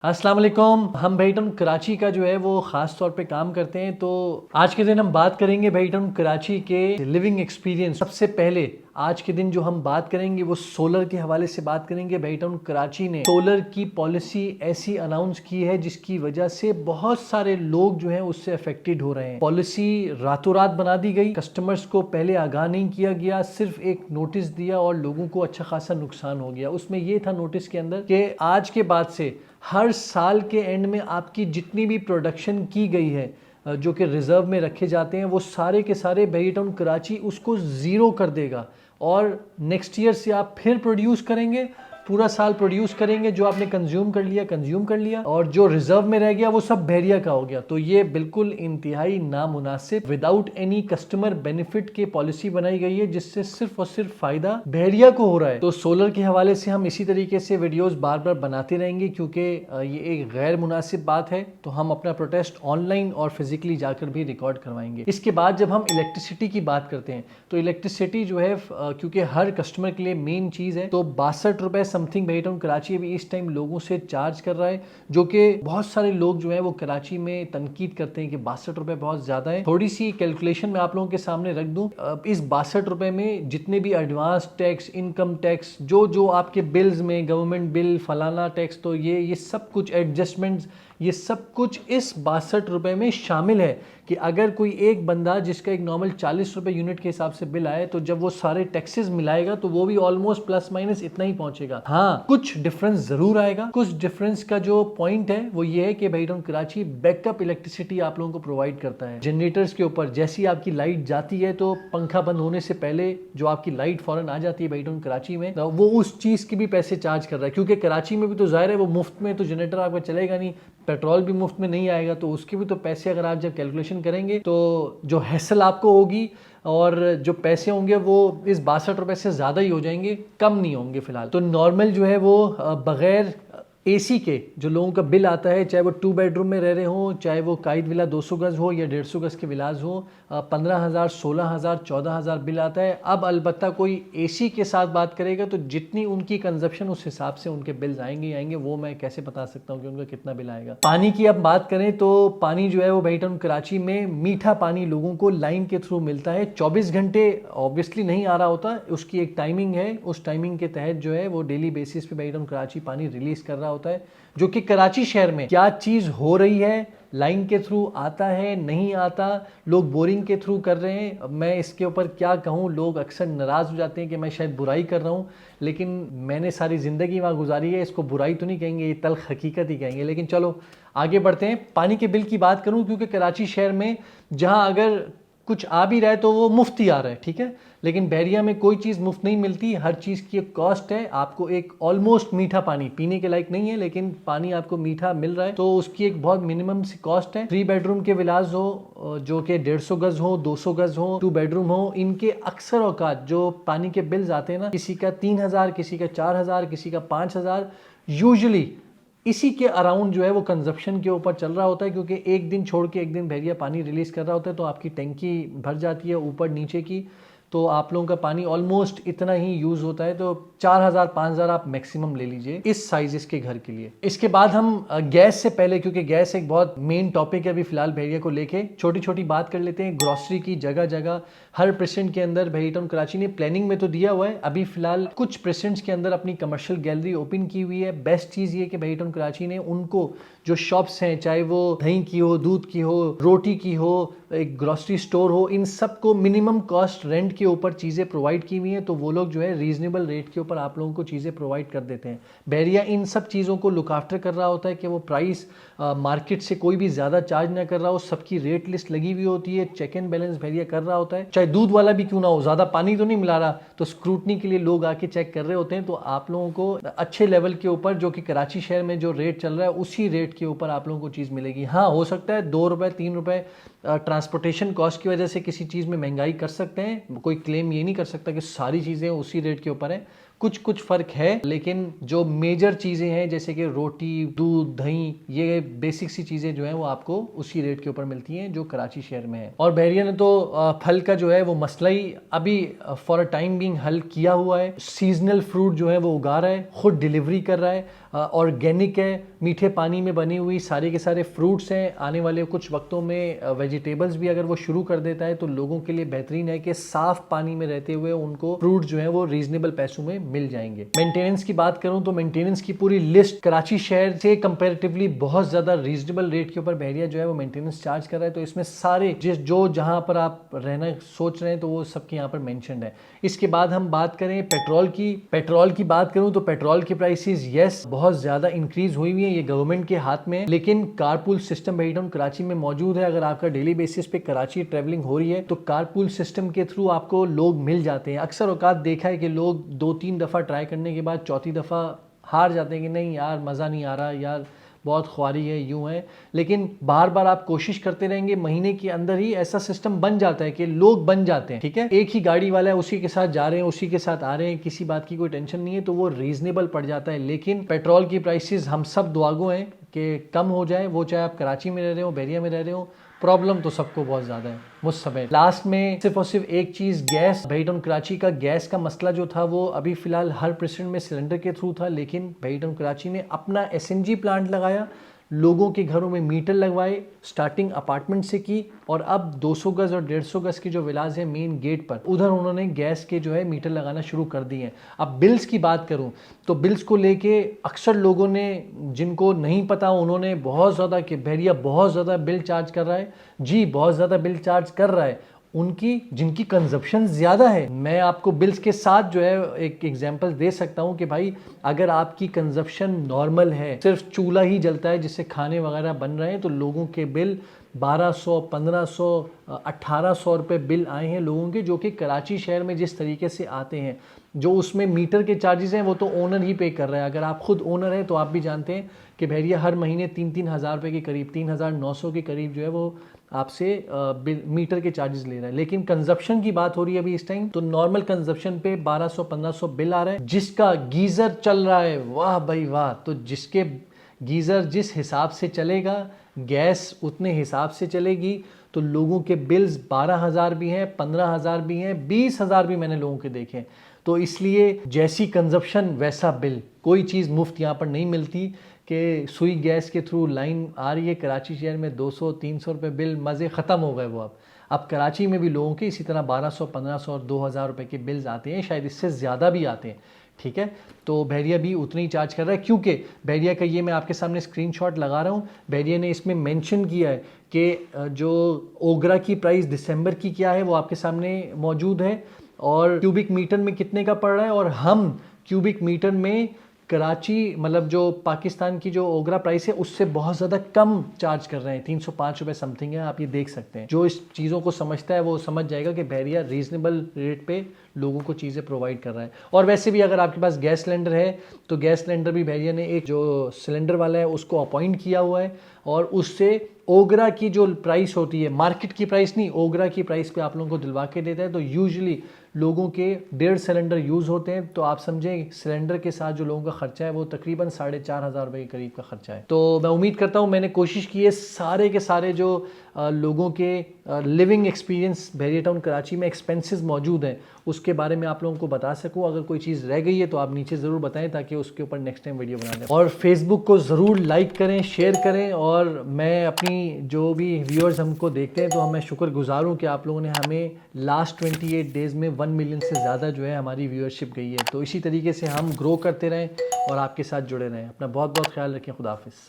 अस्सलाम वालेकुम। हम बेटन कराची का जो है वो ख़ास तौर पे काम करते हैं। तो आज के दिन हम बात करेंगे बेटन कराची के लिविंग एक्सपीरियंस। सबसे पहले आज के दिन जो हम बात करेंगे वो सोलर के हवाले से बात करेंगे। बेटन कराची ने सोलर की पॉलिसी ऐसी अनाउंस की है जिसकी वजह से बहुत सारे लोग जो हैं उससे अफेक्टेड हो रहे हैं। पॉलिसी रातों रात बना दी गई, कस्टमर्स को पहले आगाह नहीं किया गया, सिर्फ एक नोटिस दिया और लोगों को अच्छा खासा नुकसान हो गया। उसमें ये था नोटिस के अंदर कि आज के बाद से हर साल के एंड में आपकी जितनी भी प्रोडक्शन की गई है जो कि रिजर्व में रखे जाते हैं वो सारे के सारे बेरीटाउन कराची उसको ज़ीरो कर देगा और नेक्स्ट ईयर से आप फिर प्रोड्यूस करेंगे, पूरा साल प्रोड्यूस करेंगे। जो आपने कंज्यूम कर लिया और जो रिजर्व में रह गया वो सब बहरिया का हो गया। तो ये बिल्कुल इंतहाई नामुनासिब विदाउट एनी कस्टमर बेनिफिट की पॉलिसी बनाई गई है जिससे सिर्फ और सिर्फ फायदा बहरिया को हो रहा है। तो सोलर के हवाले से हम इसी तरीके से वीडियोस बार बार बनाते रहेंगे क्योंकि ये एक गैर मुनासिब बात है। तो हम अपना प्रोटेस्ट ऑनलाइन और फिजिकली जाकर भी रिकॉर्ड करवाएंगे। इसके बाद जब हम इलेक्ट्रिसिटी की बात करते हैं तो इलेक्ट्रिसिटी जो है क्योंकि हर कस्टमर के लिए मेन चीज है, तो 62 रुपए समथिंग बेरीटाउन कराची अभी इस टाइम लोगों से चार्ज कर रहा है, जो कि बहुत सारे लोग जो है वो कराची में तनकीद करते हैं कि 62 रुपए बहुत ज्यादा है। थोड़ी सी कैलकुलेशन मैं आप लोगों के सामने रख दूं। इस 62 रुपए में जितने भी एडवांस टैक्स, इनकम टैक्स, जो जो आपके बिल्स में गवर्नमेंट बिल फलाना टैक्स, तो ये सब कुछ एडजस्टमेंट्स, ये सब कुछ इस 62 रुपए में शामिल है कि अगर कोई एक बंदा जिसका एक नॉर्मल 40 रुपए यूनिट के हिसाब से बिल आए तो जब वो सारे टैक्सेस मिलाएगा तो वो भी ऑलमोस्ट प्लस माइनस इतना ही पहुंचेगा। हाँ, कुछ डिफरेंस जरूर आएगा। कुछ डिफरेंस का जो पॉइंट है वो ये है कि बेरीटाउन कराची बैकअप इलेक्ट्रिसिटी आप लोगों को प्रोवाइड करता है जनरेटर्स के ऊपर। जैसी आपकी लाइट जाती है तो पंखा बंद होने से पहले जो आपकी लाइट फौरन आ जाती है बेरीटाउन कराची में, तो वो उस चीज के भी पैसे चार्ज कर रहा है क्योंकि कराची में भी तो जाहिर है वो मुफ्त में तो जनरेटर आपका चलेगा नहीं, पेट्रोल भी मुफ्त में नहीं आएगा, तो उसके भी तो पैसे अगर आप जब कैलकुलेशन करेंगे तो जो हैसल आपको होगी और जो पैसे होंगे वो इस 62 रुपए से ज़्यादा ही हो जाएंगे, कम नहीं होंगे फिलहाल। तो नॉर्मल जो है वो बगैर एसी के जो लोगों का बिल आता है, चाहे वो 2 बेडरूम में रह रहे हो, चाहे वो कायद विला 200 गज हो या 150 गज के विलाज हो, 15,000, 16,000, 14,000 बिल आता है। अब अलबत्ता कोई एसी के साथ बात करेगा तो जितनी उनकी कंजप्शन उस हिसाब से उनके बिल्स आएंगे। वो मैं कैसे बता सकता हूँ कि उनका कितना बिल आएगा। पानी की अब बात करें तो पानी जो है वो बेरीटाउन कराची में मीठा पानी लोगों को लाइन के थ्रू मिलता है। 24 घंटे ऑब्वियसली नहीं आ रहा होता, उसकी एक टाइमिंग है। उस टाइमिंग के तहत जो है वो डेली बेसिस पे बेरीटाउन कराची पानी रिलीज कर रहा होता है, जो कि कराची शहर में क्या चीज हो रही है, लाइन के थ्रू आता है नहीं आता, लोग बोरिंग के थ्रू कर रहे हैं। मैं इसके ऊपर क्या कहूँ, लोग अक्सर नाराज हो जाते हैं कि मैं शायद बुराई कर रहा हूँ, लेकिन मैंने सारी जिंदगी वहाँ गुजारी है, इसको बुराई तो नहीं कहेंगे, ये तल्ख हकीकत ही कहेंगे। लेकिन चलो आगे बढ़ते हैं। पानी के बिल की बात करूँ क्योंकि कराची शहर में जहाँ अगर कुछ आ भी रहा है तो वो मुफ्त ही आ रहा है, ठीक है, लेकिन बहरिया में कोई चीज़ मुफ्त नहीं मिलती, हर चीज़ की एक कॉस्ट है। आपको एक ऑलमोस्ट मीठा पानी पीने के लायक नहीं है लेकिन पानी आपको मीठा मिल रहा है तो उसकी एक बहुत मिनिमम सी कॉस्ट है। 3 बेडरूम के विलाज हो जो कि 150 गज हो, 200 गज हो, 2 बेडरूम हो, इनके अक्सर औकात जो पानी के बिल्स आते हैं ना, किसी का 3,000, किसी का 4,000, किसी का 5,000, यूजुअली इसी के अराउंड जो है वो कंजप्शन के ऊपर चल रहा होता है क्योंकि एक दिन छोड़ के एक दिन बहरिया पानी रिलीज कर रहा होता है तो आपकी टंकी भर जाती है ऊपर नीचे की, तो आप लोगों का पानी ऑलमोस्ट इतना ही यूज होता है। तो 4,000 5,000 आप मैक्सिमम ले लीजिए इस साइजेस के घर के लिए। इसके बाद हम गैस से पहले, क्योंकि गैस एक बहुत मेन टॉपिक है अभी फिलहाल बहरिया को लेके, छोटी छोटी बात कर लेते हैं। ग्रोसरी की जगह जगह हर प्रेसिडेंट के अंदर बेरीटाउन कराची ने प्लानिंग में तो दिया हुआ है, अभी फिलहाल कुछ प्रेसिडेंट्स के अंदर अपनी कमर्शियल गैलरी ओपन की हुई है। बेस्ट चीज ये कि बेरीटाउन कराची ने उनको जो शॉप्स हैं, चाहे वो दही की हो, दूध की हो, रोटी की हो, एक ग्रोसरी स्टोर हो, इन सबको मिनिमम कॉस्ट रेंट के ऊपर चीज़ें प्रोवाइड की हुई हैं। तो वो लोग जो है रीजनेबल रेट के ऊपर आप लोगों को चीज़ें प्रोवाइड कर देते हैं। बहरिया इन सब चीज़ों को लुक आफ्टर कर रहा होता है कि वो प्राइस मार्केट से कोई भी ज़्यादा चार्ज ना कर रहा हो, सबकी रेट लिस्ट लगी हुई होती है, चेक एंड बैलेंस बहरिया कर रहा होता है। चाहे दूध वाला भी क्यों ना हो, ज़्यादा पानी तो नहीं मिला रहा, तो स्क्रूटनी के लिए लोग आके चेक कर रहे होते हैं। तो आप लोगों को अच्छे लेवल के ऊपर जो कि कराची शहर में जो रेट चल रहा है उसी रेट के ऊपर आप लोगों को चीज़ मिलेगी। हाँ, हो सकता है 2 रुपए 3 रुपए ट्रांसपोर्टेशन कॉस्ट की वजह से किसी चीज़ में महंगाई कर सकते हैं, कोई क्लेम ये नहीं कर सकता कि सारी चीज़ें उसी रेट के ऊपर है, कुछ फ़र्क है। लेकिन जो मेजर चीज़ें हैं जैसे कि रोटी, दूध, दही, ये बेसिक सी चीज़ें जो हैं वो आपको उसी रेट के ऊपर मिलती हैं जो कराची शहर में है। और बहरिया ने तो फल का जो है वो मसला ही अभी फॉर अ टाइम बीइंग हल किया हुआ है। सीजनल फ्रूट जो है वो उगा रहा है, खुद डिलीवरी कर रहा है। ऑर्गेनिक है, मीठे पानी में बनी हुई सारे के सारे फ्रूट्स हैं। आने वाले कुछ वक्तों में वेजिटेबल्स भी अगर वो शुरू कर देता है तो लोगों के लिए बेहतरीन है कि साफ पानी में रहते हुए उनको फ्रूट जो है वो रीजनेबल पैसों में मिल जाएंगे। मेंटेनेंस की बात करूं तो मेंटेनेंस की पूरी लिस्ट कराची शहर से कंपैरेटिवली बहुत ज्यादा रीजनेबल रेट के ऊपर बहरिया जो है वो मेंटेनेंस चार्ज कर रहा है। तो इसमें सारे जो जहां पर आप रहना सोच रहे हैं तो वो सबके यहाँ पर मेंशन्ड है। इसके बाद हम बात करें पेट्रोल की बात करूं तो पेट्रोल की प्राइसेस यस बहुत ज्यादा इंक्रीज हुई हुई है, ये गवर्नमेंट के हाथ में है, लेकिन कारपूल सिस्टम भाईटाउन कराची में मौजूद है। अगर आपका डेली बेसिस पे कराची ट्रेवलिंग हो रही है तो कारपूल सिस्टम के थ्रू आपको लोग मिल जाते हैं। अक्सर औकात देखा है कि लोग 2-3 दफा ट्राई करने के बाद चौथी दफा हार जाते हैं कि नहीं यार मजा नहीं आ रहा, यार बहुत ख्वारी है, यूं है। लेकिन बार बार आप कोशिश करते रहेंगे, महीने के अंदर ही ऐसा सिस्टम बन जाता है कि लोग बन जाते हैं। ठीक है, एक ही गाड़ी वाला है, उसी के साथ जा रहे हैं, उसी के साथ आ रहे हैं, किसी बात की कोई टेंशन नहीं है, तो वो रीजनेबल पड़ जाता है। लेकिन पेट्रोल की प्राइसेस हम सब दुआगो हैं कि कम हो जाए, वो चाहे आप कराची में रह रहे हो, बहरिया में रह रहे हो। प्रॉब्लम तो सबको बहुत ज़्यादा है मुझ समय। लास्ट में सिर्फ और सिर्फ एक चीज़, गैस। भाईटाउन कराची का गैस का मसला जो था वो अभी फ़िलहाल हर प्रेसिडेंट में सिलेंडर के थ्रू था, लेकिन भाईटाउन कराची ने अपना एसएनजी प्लांट लगाया, लोगों के घरों में मीटर लगवाए, स्टार्टिंग अपार्टमेंट से की, और अब 200 गज और 150 गज के जो विलाज है मेन गेट पर, उधर उन्होंने गैस के जो है मीटर लगाना शुरू कर दिए हैं। अब बिल्स की बात करूं तो बिल्स को लेके अक्सर लोगों ने, जिनको नहीं पता, उन्होंने बहुत ज़्यादा कि बहरिया बहुत ज़्यादा बिल चार्ज कर रहा है। जी बहुत ज़्यादा बिल चार्ज कर रहा है उनकी जिनकी कंजप्शन ज़्यादा है। मैं आपको बिल्स के साथ जो है एक एग्जांपल दे सकता हूं कि भाई अगर आपकी कंजप्शन नॉर्मल है, सिर्फ चूल्हा ही जलता है जिससे खाने वगैरह बन रहे हैं, तो लोगों के बिल 1200, 1500, 1800 रुपये बिल आए हैं लोगों के, जो कि कराची शहर में जिस तरीके से आते हैं। जो उसमें मीटर के चार्जेस हैं वो तो ओनर ही पे कर रहा है। अगर आप खुद ओनर हैं तो आप भी जानते हैं कि बहरिया हर महीने 3-3 हज़ार रुपये के करीब, 3900 के करीब जो है वो आपसे मीटर के चार्जेस ले रहा है। लेकिन कंजप्शन की बात हो रही है अभी इस टाइम, तो नॉर्मल कंजप्शन पे 1200-1500 बिल आ रहा है। जिसका गीज़र चल रहा है, वाह भाई वाह, तो जिसके गीज़र जिस हिसाब से चलेगा, गैस उतने हिसाब से चलेगी, तो लोगों के बिल्स 12,000 भी हैं, 15,000 भी हैं, 20,000 भी मैंने लोगों के देखे हैं। तो इसलिए जैसी कंजप्शन वैसा बिल, कोई चीज़ मुफ्त यहाँ पर नहीं मिलती कि सुई गैस के थ्रू लाइन आ रही है कराची शहर में 200-300 रुपये बिल, मज़े ख़त्म हो गए वो। अब कराची में भी लोगों के इसी तरह 1200, 1500 और 2000 रुपये के बिल्स आते हैं, शायद इससे ज़्यादा भी आते हैं। ठीक है, तो बहरिया भी उतनी ही चार्ज कर रहा है, क्योंकि बहरिया का ये मैं आपके सामने स्क्रीनशॉट लगा रहा हूँ। बहरिया ने इसमें मेंशन किया है कि जो ओगरा की प्राइस दिसंबर की क्या है वो आपके सामने मौजूद है, और क्यूबिक मीटर में कितने का पड़ रहा है। और हम क्यूबिक मीटर में कराची, मतलब जो पाकिस्तान की जो ओगरा प्राइस है उससे बहुत ज़्यादा कम चार्ज कर रहे हैं, 305 रुपये समथिंग है। आप ये देख सकते हैं, जो इस चीज़ों को समझता है वो समझ जाएगा कि बहरिया रीजनेबल रेट पे लोगों को चीज़ें प्रोवाइड कर रहा है। और वैसे भी अगर आपके पास गैस सिलेंडर है तो गैस सिलेंडर भी बहरिया ने एक जो सिलेंडर वाला है उसको अपॉइंट किया हुआ है, और उससे ओगरा की जो प्राइस होती है, मार्केट की प्राइस नहीं, ओगरा की प्राइस पे आप लोगों को दिलवा के देता है। तो यूजुअली लोगों के 1.5 सिलेंडर यूज़ होते हैं, तो आप समझें सिलेंडर के साथ जो लोगों का खर्चा है वो तकरीबन 4,500 रुपये के करीब का खर्चा है। तो मैं उम्मीद करता हूँ मैंने कोशिश की है सारे के सारे जो लोगों के लिविंग एक्सपीरियंस बहरिया टाउन कराची में एक्सपेंसेस मौजूद हैं उसके बारे में आप लोगों को बता सकूं। अगर कोई चीज़ रह गई है तो आप नीचे ज़रूर बताएं ताकि उसके ऊपर नेक्स्ट टाइम वीडियो बना दें। और फेसबुक को ज़रूर लाइक करें, शेयर करें। और मैं अपनी जो भी व्यूअर्स हमको देखते हैं तो मैं शुक्रगुजार हूँ कि आप लोगों ने हमें लास्ट 28 डेज़ में 1 मिलियन से ज़्यादा जो है हमारी व्यूअरशिप गई है। तो इसी तरीके से हम ग्रो करते रहें और आपके साथ जुड़े रहें। अपना बहुत बहुत ख्याल रखें। खुदा हाफिज़।